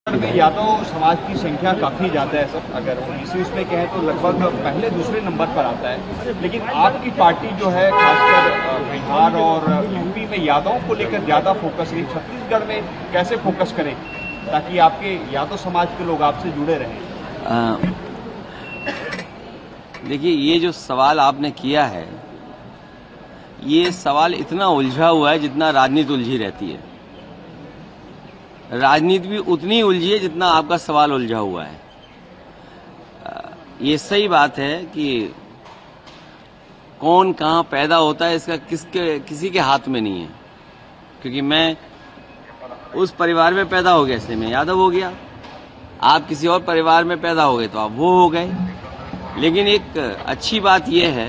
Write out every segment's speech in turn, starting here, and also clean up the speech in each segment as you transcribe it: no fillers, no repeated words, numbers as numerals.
में यादव समाज की संख्या काफ़ी ज़्यादा है सर। अगर 19वीं में कहें तो लगभग पहले दूसरे नंबर पर आता है, लेकिन आपकी पार्टी जो है खासकर बिहार और यूपी में यादवों को लेकर ज़्यादा फोकस करें, छत्तीसगढ़ में कैसे फोकस करें ताकि आपके यादव समाज के लोग आपसे जुड़े रहें? देखिए, ये जो सवाल आपने किया है, ये सवाल इतना उलझा हुआ है जितना राजनीति उलझी रहती है। राजनीति भी उतनी उलझी है जितना आपका सवाल उलझा हुआ है। ये सही बात है कि कौन कहाँ पैदा होता है इसका किसी के हाथ में नहीं है, क्योंकि मैं उस परिवार में पैदा हो गया इसलिए मैं यादव हो गया। आप किसी और परिवार में पैदा हो गए तो आप वो हो गए। लेकिन एक अच्छी बात यह है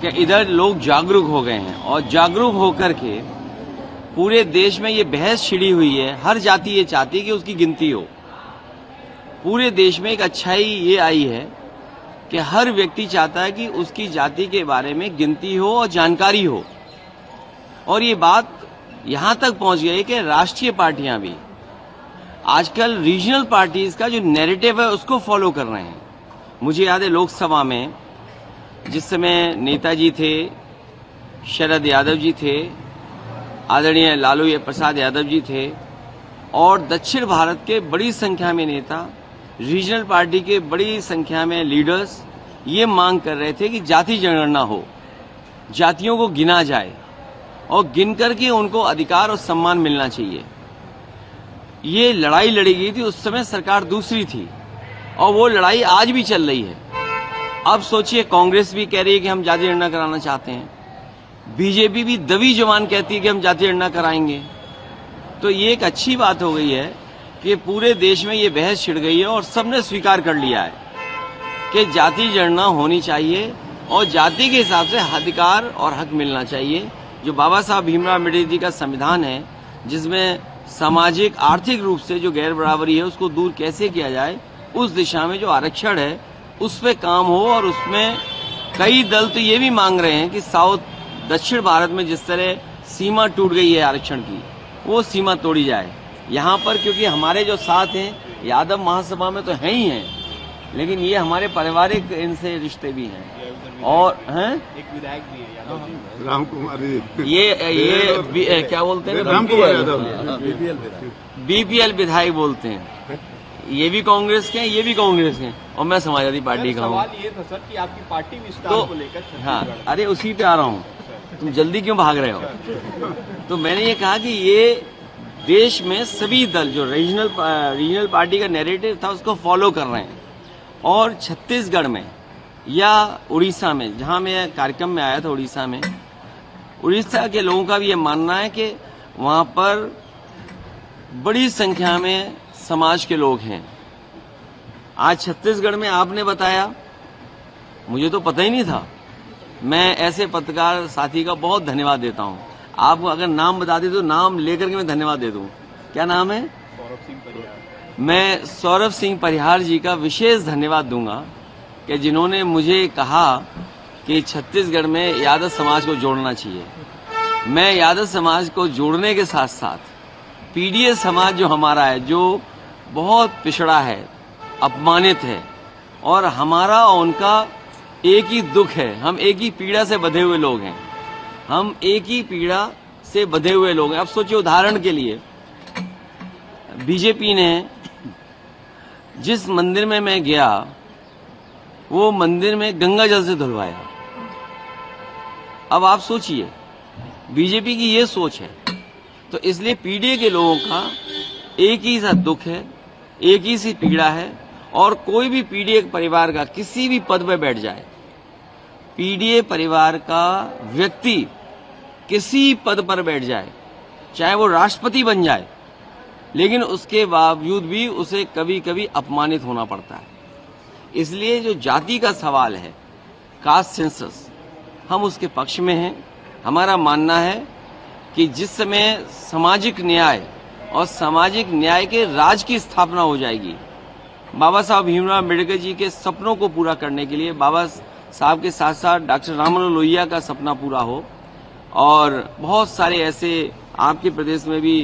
कि इधर लोग जागरूक हो गए हैं और जागरूक होकर के पूरे देश में ये बहस छिड़ी हुई है। हर जाति ये चाहती है कि उसकी गिनती हो। पूरे देश में एक अच्छाई ये आई है कि हर व्यक्ति चाहता है कि उसकी जाति के बारे में गिनती हो और जानकारी हो। और ये बात यहां तक पहुंच गई कि राष्ट्रीय पार्टियां भी आजकल रीजनल पार्टीज का जो नैरेटिव है उसको फॉलो कर रहे हैं। मुझे याद है लोकसभा में जिस समय नेताजी थे, शरद यादव जी थे, आदरणीय लालू प्रसाद यादव जी थे और दक्षिण भारत के बड़ी संख्या में नेता, रीजनल पार्टी के बड़ी संख्या में लीडर्स ये मांग कर रहे थे कि जाति जनगणना हो, जातियों को गिना जाए और गिन करके उनको अधिकार और सम्मान मिलना चाहिए। ये लड़ाई लड़ी गई थी, उस समय सरकार दूसरी थी और वो लड़ाई आज भी चल रही है। अब सोचिए, कांग्रेस भी कह रही है कि हम जाति जनगणना कराना चाहते हैं, बीजेपी भी दबी जबान कहती है कि हम जाति जनगणना कराएंगे। तो ये एक अच्छी बात हो गई है कि पूरे देश में ये बहस छिड़ गई है और सबने स्वीकार कर लिया है कि जाति जनगणना होनी चाहिए और जाति के हिसाब से अधिकार और हक मिलना चाहिए। जो बाबा साहब भीमराव अम्बेडकर जी का संविधान है, जिसमें सामाजिक आर्थिक रूप से जो गैर बराबरी है उसको दूर कैसे किया जाए, उस दिशा में जो आरक्षण है उस पर काम हो। और उसमें कई दल तो ये भी मांग रहे हैं कि दक्षिण भारत में जिस तरह सीमा टूट गई है आरक्षण की, वो सीमा तोड़ी जाए यहाँ पर। क्योंकि हमारे जो साथ हैं यादव महासभा में तो हैं ही हैं, लेकिन ये हमारे पारिवारिक इनसे रिश्ते भी हैं। और हैं एक विधायक भी है राम कुमार, ये क्या बोलते हैं, राम कुमार यादव, बीपीएल विधायक बोलते हैं। ये भी कांग्रेस के हैं, ये भी कांग्रेस के हैं और मैं समाजवादी पार्टी का हूँ। सवाल ये था सर कि आपकी पार्टी विस्तार को लेकर, हाँ, अरे उसी पे आ रहा हूँ, तुम जल्दी क्यों भाग रहे हो? तो मैंने ये कहा कि ये देश में सभी दल जो रीजनल पार्टी का नैरेटिव था उसको फॉलो कर रहे हैं। और छत्तीसगढ़ में या उड़ीसा में, जहां मैं कार्यक्रम में आया था उड़ीसा में, उड़ीसा के लोगों का भी ये मानना है कि वहां पर बड़ी संख्या में समाज के लोग हैं। आज छत्तीसगढ़ में आपने बताया, मुझे तो पता ही नहीं था। मैं ऐसे पत्रकार साथी का बहुत धन्यवाद देता हूं। आप अगर नाम बता दे तो नाम लेकर के मैं धन्यवाद दे दूं। क्या नाम है? सौरभ सिंह परिहार। मैं सौरभ सिंह परिहार जी का विशेष धन्यवाद दूंगा कि जिन्होंने मुझे कहा कि छत्तीसगढ़ में यादव समाज को जोड़ना चाहिए। मैं यादव समाज को जोड़ने के साथ साथ पीडीएस समाज जो हमारा है, जो बहुत पिछड़ा है, अपमानित है, और हमारा और उनका एक ही दुख है। हम एक ही पीड़ा से बंधे हुए लोग हैं। हम एक ही पीड़ा से बंधे हुए लोग हैं। अब सोचिए, उदाहरण के लिए बीजेपी ने जिस मंदिर में मैं गया, वो मंदिर में गंगा जल से धुलवाया। अब आप सोचिए, बीजेपी की ये सोच है। तो इसलिए पीडीए के लोगों का एक ही सा दुख है, एक ही सी पीड़ा है। और कोई भी पीडीए परिवार का किसी भी पद पर बैठ जाए, पीडीए परिवार का व्यक्ति किसी पद पर बैठ जाए, चाहे वो राष्ट्रपति बन जाए, लेकिन उसके बावजूद भी उसे कभी कभी अपमानित होना पड़ता है। इसलिए जो जाति का सवाल है, कास्ट सेंसस, हम उसके पक्ष में हैं। हमारा मानना है कि जिस समय सामाजिक न्याय और सामाजिक न्याय के राज की स्थापना हो जाएगी, बाबा साहब भीमराव अम्बेडकर जी के सपनों को पूरा करने के लिए बाबा साहब के साथ साथ डॉक्टर राममनोहर लोहिया का सपना पूरा हो, और बहुत सारे ऐसे आपके प्रदेश में भी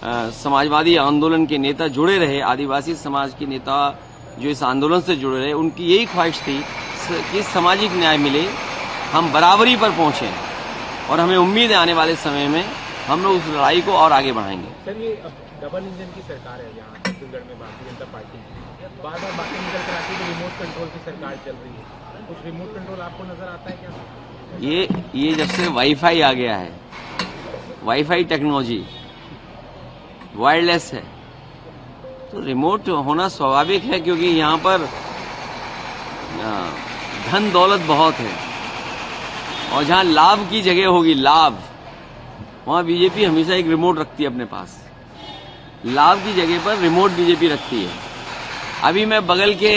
समाजवादी आंदोलन के नेता जुड़े रहे, आदिवासी समाज के नेता जो इस आंदोलन से जुड़े रहे, उनकी यही ख्वाहिश थी कि सामाजिक न्याय मिले, हम बराबरी पर पहुंचे, और हमें उम्मीद है आने वाले समय में हम लोग उस लड़ाई को और आगे बढ़ाएंगे। सर, ये डबल इंजन की सरकार है यहाँ छत्तीसगढ़ में, भारतीय जनता पार्टी बार बार बातें निकल कर आती है कि रिमोट कंट्रोल की सरकार चल रही है, कुछ रिमोट कंट्रोल आपको नजर आता है क्या? ये जब से वाईफाई आ गया है, वाईफाई टेक्नोलॉजी वायरलेस है, तो रिमोट होना स्वाभाविक है, क्योंकि यहाँ पर धन दौलत बहुत है, और जहाँ लाभ की जगह होगी लाभ, वहाँ बीजेपी हमेशा एक रिमोट रखती है अपने पास। लाभ की जगह पर रिमोट बीजेपी रखती है। अभी मैं बगल के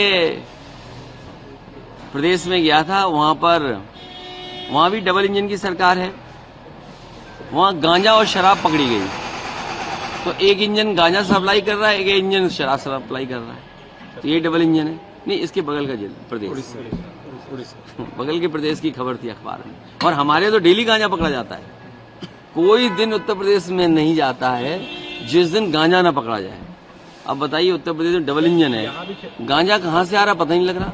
प्रदेश में गया था, वहाँ भी डबल इंजन की सरकार है। वहाँ गांजा और शराब पकड़ी गई, तो एक इंजन गांजा सप्लाई कर रहा है, एक इंजन शराब सप्लाई कर रहा है, तो ये डबल इंजन है। नहीं, इसके बगल का प्रदेश, बगल के प्रदेश की खबर थी अखबार में। और हमारे तो डेली गांजा पकड़ा जाता है, कोई दिन उत्तर प्रदेश में नहीं जाता है जिस दिन गांजा ना पकड़ा जाए। अब बताइए, उत्तर प्रदेश में डबल इंजन है, गांजा कहाँ से आ रहा पता नहीं लग रहा।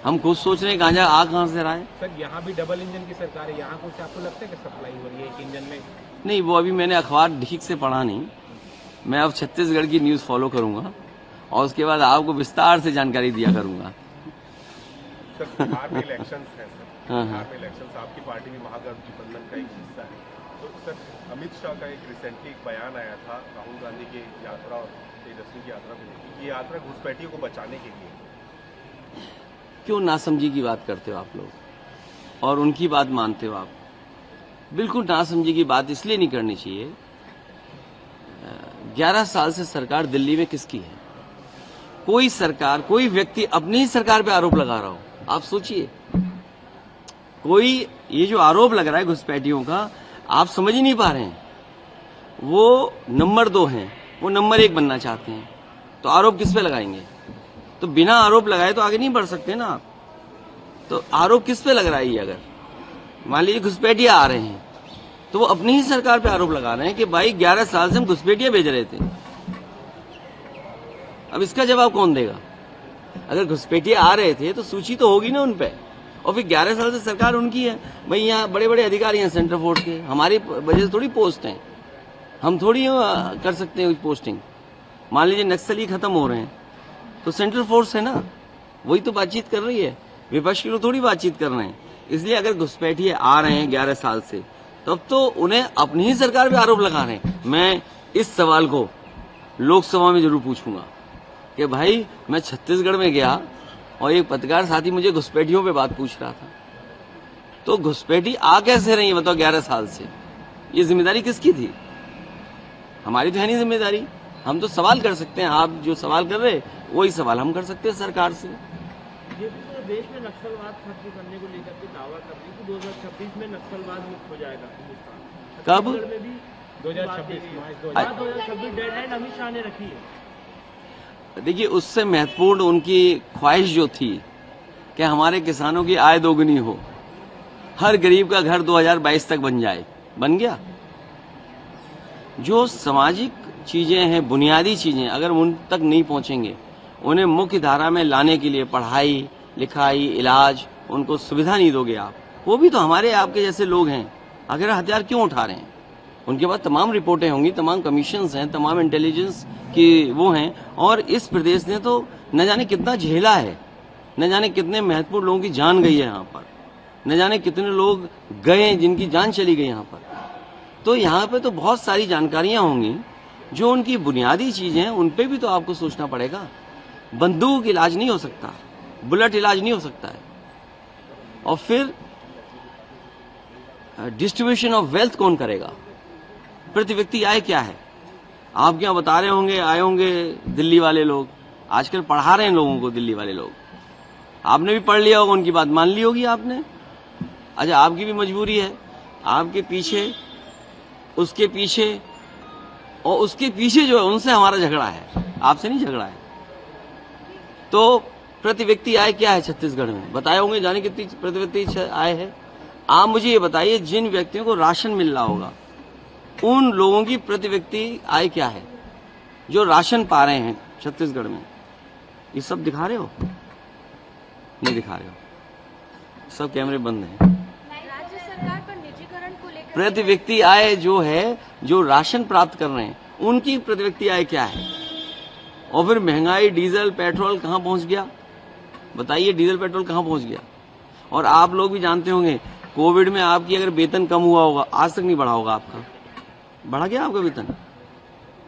हम खुद सोच रहे हैं गांजा आ कहाँ से रहा है। सर, यहाँ भी डबल इंजन की सरकार है, यहाँ कुछ आपको लगता है कि सप्लाई हो रही है एक इंजन में? नहीं, वो अभी मैंने अखबार ठीक से पढ़ा नहीं। मैं अब छत्तीसगढ़ की न्यूज फॉलो करूंगा और उसके बाद आपको विस्तार से जानकारी दिया करूंगा। सर, बिहार में इलेक्शंस हैं सर, बिहार में इलेक्शंस, आपकी पार्टी भी महागठबंधन का एक हिस्सा है। तो सर, अमित शाह का एक रिसेंटली एक बयान आया था राहुल गांधी की यात्रा और तेजस्वी की यात्रा को, ये यात्रा घुसपैठियों को बचाने के लिए। क्यों नासमझी की बात करते हो आप लोग और उनकी बात मानते हो आप? बिल्कुल नासमझी की बात इसलिए नहीं करनी चाहिए। 11 साल से सरकार दिल्ली में किसकी है? कोई सरकार, कोई व्यक्ति अपनी ही सरकार पे आरोप लगा रहा हो, आप सोचिए। कोई ये जो आरोप लग रहा है घुसपैठियों का, आप समझ ही नहीं पा रहे हैं। वो नंबर 2 हैं, वो नंबर 1 बनना चाहते हैं, तो आरोप किस पे लगाएंगे? तो बिना आरोप लगाए तो आगे नहीं बढ़ सकते ना आप। तो आरोप किस पे लग रहा है? ये अगर मान लीजिए घुसपैठिया आ रहे हैं, तो वो अपनी ही सरकार पे आरोप लगा रहे हैं कि भाई 11 साल से हम घुसपैठिया भेज रहे थे। अब इसका जवाब कौन देगा? अगर घुसपैठिया आ रहे थे तो सूची तो होगी ना उन पे, और फिर 11 साल से सरकार उनकी है। भाई यहाँ बड़े बड़े अधिकारी हैं सेंट्रल फोर्स के, हमारी वजह से थोड़ी पोस्ट हैं, हम थोड़ी कर सकते हैं पोस्टिंग। मान लीजिए नक्सली खत्म हो रहे हैं तो सेंट्रल फोर्स है ना, वही तो बातचीत कर रही है, विपक्ष के लोग थोड़ी बातचीत कर रहे हैं। इसलिए अगर घुसपैठिए आ रहे हैं 11 साल से, तब तो उन्हें अपनी ही सरकार पे आरोप लगा रहे हैं। मैं इस सवाल को लोकसभा में जरूर पूछूंगा कि भाई मैं छत्तीसगढ़ में गया और एक पत्रकार साथी मुझे घुसपैठियों पे बात पूछ रहा था, तो घुसपैठी आ कैसे रही है बताओ 11 साल से? ये जिम्मेदारी किसकी थी? हमारी तो है नहीं जिम्मेदारी। हम तो सवाल कर सकते हैं, आप जो सवाल कर रहे वही सवाल हम कर सकते हैं सरकार से। ये पूरे देश में नक्सलवाद खत्म करने को लेकर के दावा कर रही है कि 2026 में नक्सलवाद मुक्त हो जाएगा हिंदुस्तान। कब? छत्तीसगढ़ में भी 2026 डेडलाइन अमित शाह ने रखी है। देखिए, उससे महत्वपूर्ण उनकी ख्वाहिश जो थी कि हमारे किसानों की आय दोगुनी हो, हर गरीब का घर 2022 तक बन जाए, बन गया। जो सामाजिक चीजें हैं, बुनियादी चीजें, अगर उन तक नहीं पहुंचेंगे, उन्हें मुख्य धारा में लाने के लिए पढ़ाई लिखाई इलाज, उनको सुविधा नहीं दोगे आप, वो भी तो हमारे आपके जैसे लोग हैं। अगर हथियार क्यों उठा रहे हैं? उनके पास तमाम रिपोर्टें होंगी, तमाम कमीशंस हैं, तमाम इंटेलिजेंस की वो हैं, और इस प्रदेश ने तो न जाने कितना झेला है, न जाने कितने महत्वपूर्ण लोगों की जान गई है यहाँ पर, न जाने कितने लोग गए जिनकी जान चली गई यहाँ पर। तो यहाँ पे तो बहुत सारी जानकारियां होंगी, जो उनकी बुनियादी चीजें हैं, उन पे भी तो आपको सोचना पड़ेगा। बंदूक इलाज नहीं हो सकता, बुलेट इलाज नहीं हो सकता है। और फिर डिस्ट्रीब्यूशन ऑफ वेल्थ कौन करेगा? प्रति व्यक्ति आय क्या है? आप क्या बता रहे होंगे, आए होंगे दिल्ली वाले लोग, आजकल पढ़ा रहे हैं लोगों को दिल्ली वाले लोग, आपने भी पढ़ लिया होगा, उनकी बात मान ली होगी आपने। अच्छा, आपकी भी मजबूरी है, आपके पीछे, उसके पीछे और उसके पीछे जो है उनसे हमारा झगड़ा है, आपसे नहीं झगड़ा है। तो प्रति व्यक्ति आय क्या है छत्तीसगढ़ में? बताए होंगे, जाने कितनी प्रति व्यक्ति आय है? आप मुझे ये बताइए, जिन व्यक्तियों को राशन मिल रहा होगा, उन लोगों की प्रति व्यक्ति आय क्या है जो राशन पा रहे हैं छत्तीसगढ़ में? ये सब दिखा रहे हो? नहीं दिखा रहे हो, सब कैमरे बंद हैं। राज्य सरकार पर निजीकरण को लेकर प्रति व्यक्ति आय जो है, जो राशन प्राप्त कर रहे हैं, उनकी प्रति व्यक्ति आय क्या है? और फिर महंगाई, डीजल पेट्रोल कहाँ पहुंच गया? बताइए, डीजल पेट्रोल कहाँ पहुंच गया? और आप लोग भी जानते होंगे, कोविड में आपकी अगर वेतन कम हुआ होगा, आज तक नहीं बढ़ा होगा आपका। बढ़ा गया आपका वेतन?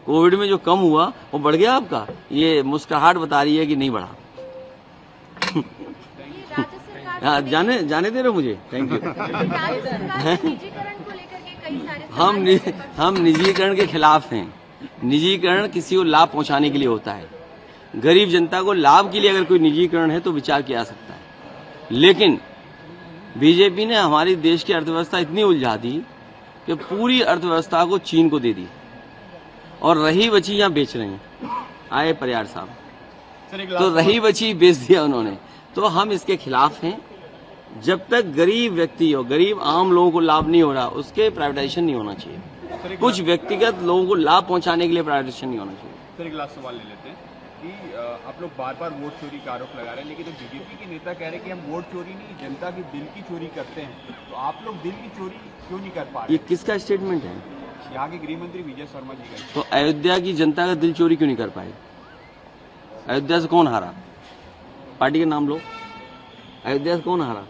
कोविड में जो कम हुआ वो बढ़ गया आपका? ये मुस्कुराहट बता रही है कि नहीं बढ़ा। राज्य सरकार हाँ, जाने दे रहे हो मुझे? Thank you. राज्य सरकार पर निजीकरण को लेकर के कई सारे हम निजीकरण के खिलाफ हैं। निजीकरण किसी को लाभ पहुंचाने के लिए होता है। गरीब जनता को लाभ के लिए अगर कोई निजीकरण है तो विचार किया जा सकता है, लेकिन बीजेपी ने हमारी देश की अर्थव्यवस्था इतनी उलझा दी कि पूरी अर्थव्यवस्था को चीन को दे दी और रही बची यहाँ बेच रहे हैं। आए परियार साहब, तो रही बची बेच दिया उन्होंने। तो हम इसके खिलाफ हैं। जब तक गरीब व्यक्ति हो, गरीब आम लोगों को लाभ नहीं हो रहा, उसके प्राइवेटाइजेशन नहीं होना चाहिए। कुछ व्यक्तिगत लोगों को लाभ पहुंचाने के लिए प्राइवेटाइजेशन नहीं होना चाहिए। सर, एक लास्ट सवाल ले लेते हैं कि आप लोग बार बार वोट चोरी का आरोप लगा रहे हैं, लेकिन बीजेपी के नेता कह रहे हैं कि हम वोट चोरी नहीं, जनता की दिल की चोरी करते हैं। तो आप लोग दिल की चोरी क्यों नहीं कर पा रहे? ये किसका स्टेटमेंट है? यहाँ के गृह मंत्री विजय शर्मा जी का। तो अयोध्या की जनता का दिल चोरी क्यों नहीं कर पाए? अयोध्या से कौन हारा? पार्टी का नाम लो। अयोध्या से कौन हारा?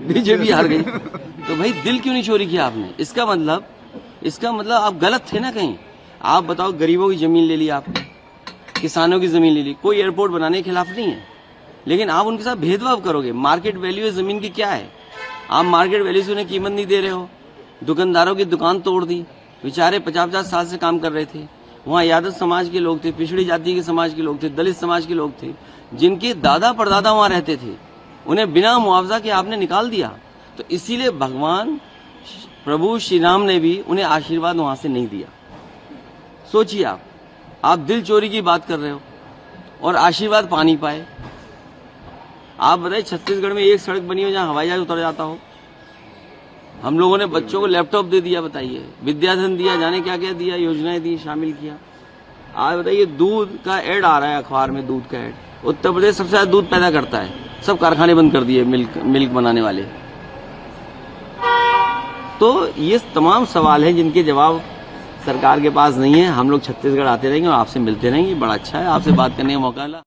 बीजेपी हार गई। तो भाई दिल क्यों नहीं चोरी किया आपने? इसका मतलब आप गलत थे ना कहीं। आप बताओ, गरीबों की जमीन ले ली आपने, किसानों की जमीन ले ली। कोई एयरपोर्ट बनाने के खिलाफ नहीं है, लेकिन आप उनके साथ भेदभाव करोगे। मार्केट वैल्यू जमीन की क्या है? आप मार्केट वैल्यू से उन्हें कीमत नहीं दे रहे हो। दुकानदारों की दुकान तोड़ दी, बेचारे 50-50 साल से काम कर रहे थे। वहाँ यादव समाज के लोग थे, पिछड़ी जाति के समाज के लोग थे, दलित समाज के लोग थे, जिनके दादा परदादा वहाँ रहते थे। उन्हें बिना मुआवजा के आपने निकाल दिया। तो इसीलिए भगवान प्रभु श्री राम ने भी उन्हें आशीर्वाद वहां से नहीं दिया। सोचिए, आप दिल चोरी की बात कर रहे हो और आशीर्वाद पा नहीं पाए। आप बताइए, छत्तीसगढ़ में एक सड़क बनी हो जहां हवाई जहाज उतर जाता हो। हम लोगों ने बच्चों को लैपटॉप दे दिया, बताइए, विद्याधन दिया, जाने क्या क्या दिया, योजनाएं दी, शामिल किया। आज बताइए, दूध का ऐड आ रहा है अखबार में, दूध का ऐड। उत्तर प्रदेश सबसे ज्यादा दूध पैदा करता है, सब कारखाने बंद कर दिए मिल्क बनाने वाले। तो ये तमाम सवाल हैं जिनके जवाब सरकार के पास नहीं है। हम लोग छत्तीसगढ़ आते रहेंगे और आपसे मिलते रहेंगे। बड़ा अच्छा है, आपसे बात करने का मौका मिला।